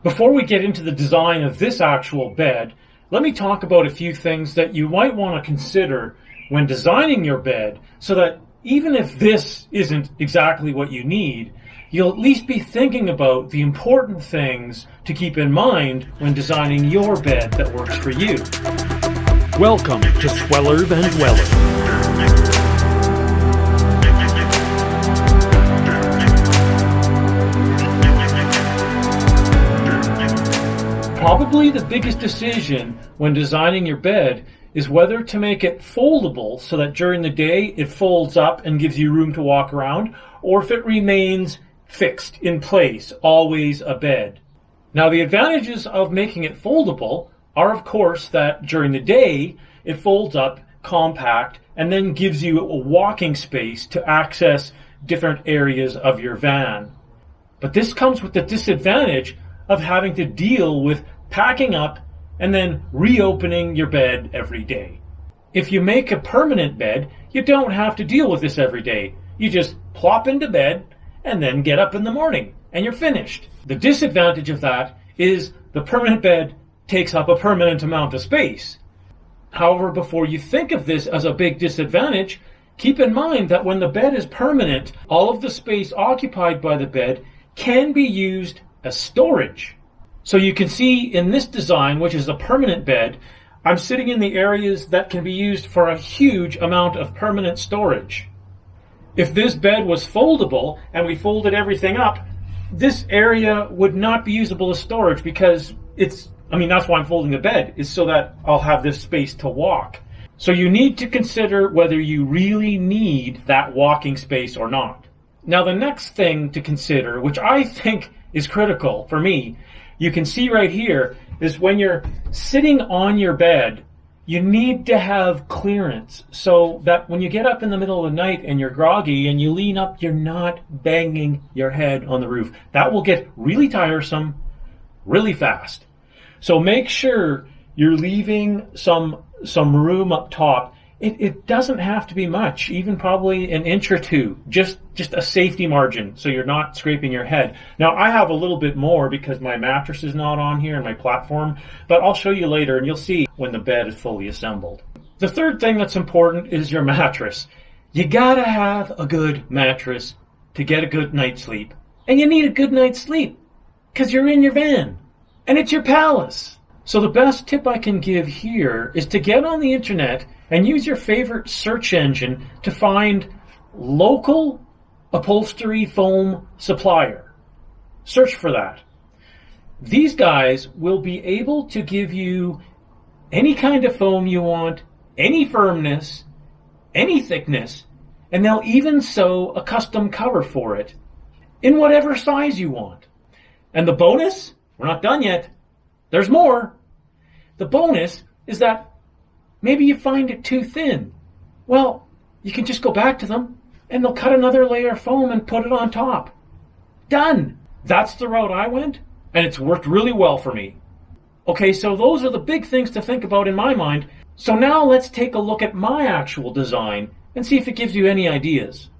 Before we get into the design of this actual bed, let me talk about a few things that you might want to consider when designing your bed so that even if this isn't exactly what you need, you'll at least be thinking about the important things to keep in mind when designing your bed that works for you. Welcome to SWELLER'S and Weller's. Probably the biggest decision when designing your bed is whether to make it foldable so that during the day it folds up and gives you room to walk around, or if it remains fixed in place, always a bed. Now, the advantages of making it foldable are, of course, that during the day it folds up, compact, and then gives you a walking space to access different areas of your van. But this comes with the disadvantage of having to deal with packing up and then reopening your bed every day. If you make a permanent bed, you don't have to deal with this every day. You just plop into bed and then get up in the morning and you're finished. The disadvantage of that is the permanent bed takes up a permanent amount of space. However, before you think of this as a big disadvantage, keep in mind that when the bed is permanent, all of the space occupied by the bed can be used as storage. So you can see in this design, which is a permanent bed, I'm sitting in the areas that can be used for a huge amount of permanent storage. If this bed was foldable and we folded everything up, this area would not be usable as storage because that's why I'm folding the bed, is so that I'll have this space to walk. So you need to consider whether you really need that walking space or not. Now, the next thing to consider, which I think is critical for me, you can see right here, is when you're sitting on your bed, you need to have clearance so that when you get up in the middle of the night and you're groggy and you lean up, you're not banging your head on the roof. That will get really tiresome really fast. So make sure you're leaving some room up top. It doesn't have to be much, even probably an inch or two, just a safety margin so you're not scraping your head. Now, I have a little bit more because my mattress is not on here and my platform, but I'll show you later and you'll see when the bed is fully assembled. The third thing that's important is your mattress. You gotta have a good mattress to get a good night's sleep. And you need a good night's sleep because you're in your van and it's your palace. So the best tip I can give here is to get on the internet and use your favorite search engine to find local upholstery foam supplier. Search for that. These guys will be able to give you any kind of foam you want, any firmness, any thickness, and they'll even sew a custom cover for it in whatever size you want. And the bonus, we're not done yet, there's more. The bonus is that maybe you find it too thin. Well, you can just go back to them and they'll cut another layer of foam and put it on top. Done. That's the route I went, and it's worked really well for me. Okay, so those are the big things to think about in my mind. So now let's take a look at my actual design and see if it gives you any ideas.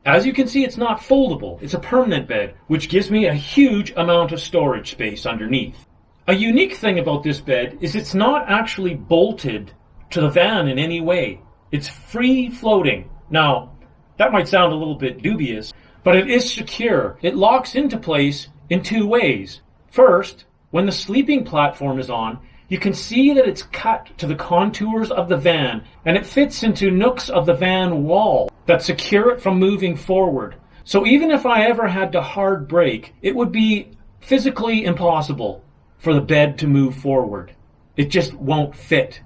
As you can see, it's not foldable. It's a permanent bed, which gives me a huge amount of storage space underneath. A unique thing about this bed is it's not actually bolted to the van in any way. It's free floating. Now, that might sound a little bit dubious, but it is secure. It locks into place in two ways. First, when the sleeping platform is on, you can see that it's cut to the contours of the van, and it fits into nooks of the van wall that secure it from moving forward. So even if I ever had to hard brake, it would be physically impossible for the bed to move forward. It just won't fit.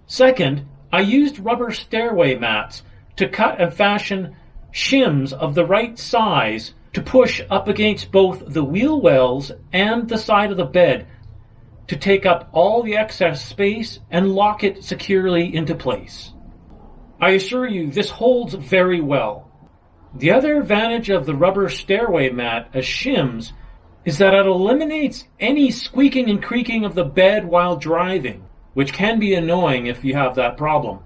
Second, I used rubber stairway mats to cut and fashion shims of the right size to push up against both the wheel wells and the side of the bed to take up all the excess space and lock it securely into place. I assure you, this holds very well. The other advantage of the rubber stairway mat as shims is that it eliminates any squeaking and creaking of the bed while driving, which can be annoying if you have that problem.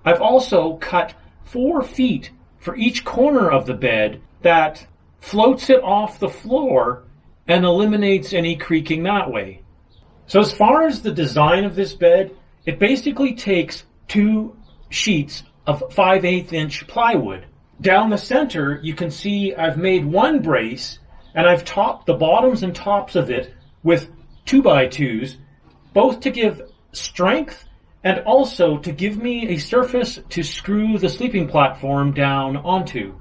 I've also cut 4 feet for each corner of the bed that floats it off the floor and eliminates any creaking that way. So as far as the design of this bed, it basically takes 2 sheets of 5/8 inch plywood. Down the center, you can see I've made 1 brace, and I've topped the bottoms and tops of it with 2x2s, both to give strength and also to give me a surface to screw the sleeping platform down onto.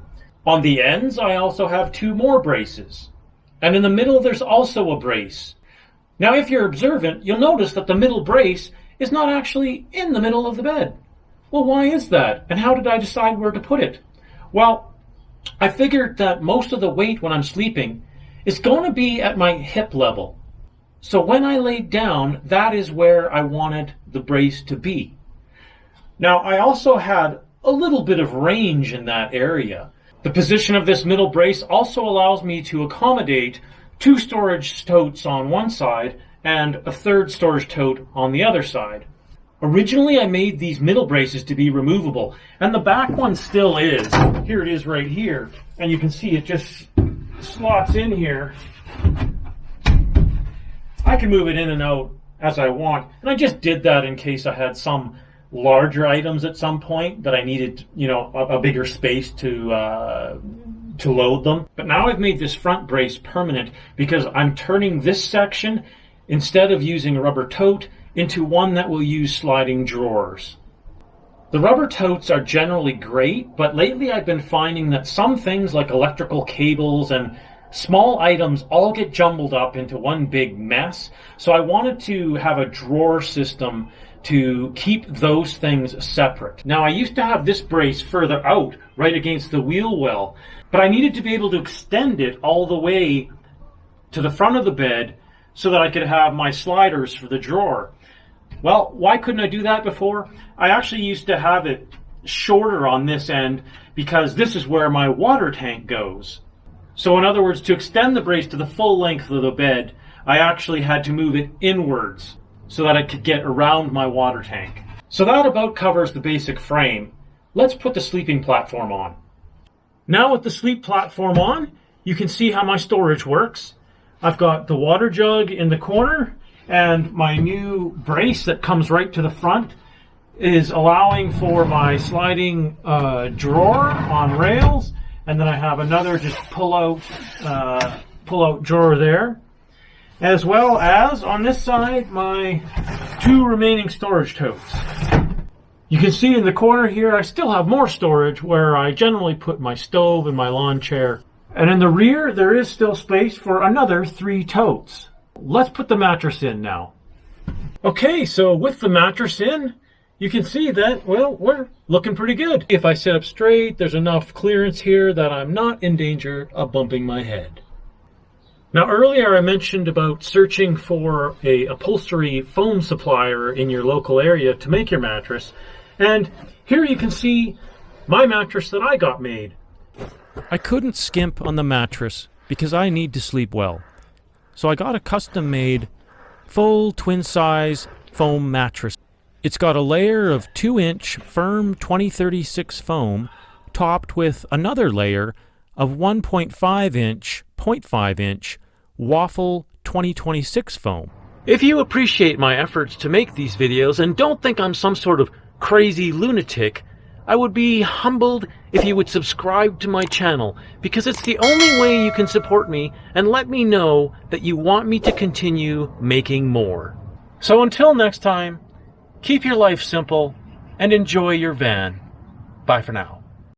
On the ends, I also have 2 more braces. And in the middle, there's also a brace. Now, if you're observant, you'll notice that the middle brace is not actually in the middle of the bed. Well, why is that? And how did I decide where to put it? Well, I figured that most of the weight when I'm sleeping is going to be at my hip level. So when I laid down, that is where I wanted the brace to be. Now, I also had a little bit of range in that area. The position of this middle brace also allows me to accommodate 2 storage totes on one side and a 3rd storage tote on the other side. Originally, I made these middle braces to be removable, and the back one still is. Here it is right here, and you can see it just slots in here. I can move it in and out as I want, and I just did that in case I had some larger items at some point that I needed, a bigger space to load them. But now I've made this front brace permanent because I'm turning this section, instead of using a rubber tote, into one that will use sliding drawers. The rubber totes are generally great, but lately I've been finding that some things like electrical cables and small items all get jumbled up into one big mess, so I wanted to have a drawer system to keep those things separate. Now, I used to have this brace further out, right against the wheel well, but I needed to be able to extend it all the way to the front of the bed so that I could have my sliders for the drawer. Well, why couldn't I do that before? I actually used to have it shorter on this end because this is where my water tank goes. So in other words, to extend the brace to the full length of the bed, I actually had to move it inwards so that I could get around my water tank. So that about covers the basic frame. Let's put the sleeping platform on. Now with the sleep platform on, you can see how my storage works. I've got the water jug in the corner, and my new brace that comes right to the front is allowing for my sliding drawer on rails, and then I have another just pull out drawer there, as well as on this side my 2 remaining storage totes. You can see in the corner here I still have more storage where I generally put my stove and my lawn chair, and in the rear there is still space for another 3 totes. Let's put the mattress in now. Okay, so with the mattress in, you can see that, well, we're looking pretty good. If I sit up straight, there's enough clearance here that I'm not in danger of bumping my head. Now, earlier I mentioned about searching for a upholstery foam supplier in your local area to make your mattress, and here you can see my mattress that I got made. I couldn't skimp on the mattress because I need to sleep well. So I got a custom-made, full twin-size foam mattress. It's got a layer of 2-inch firm 2036 foam topped with another layer of 1.5-inch, 0.5-inch waffle 2026 foam. If you appreciate my efforts to make these videos and don't think I'm some sort of crazy lunatic, I would be humbled if you would subscribe to my channel, because it's the only way you can support me and let me know that you want me to continue making more. So until next time, keep your life simple and enjoy your van. Bye for now.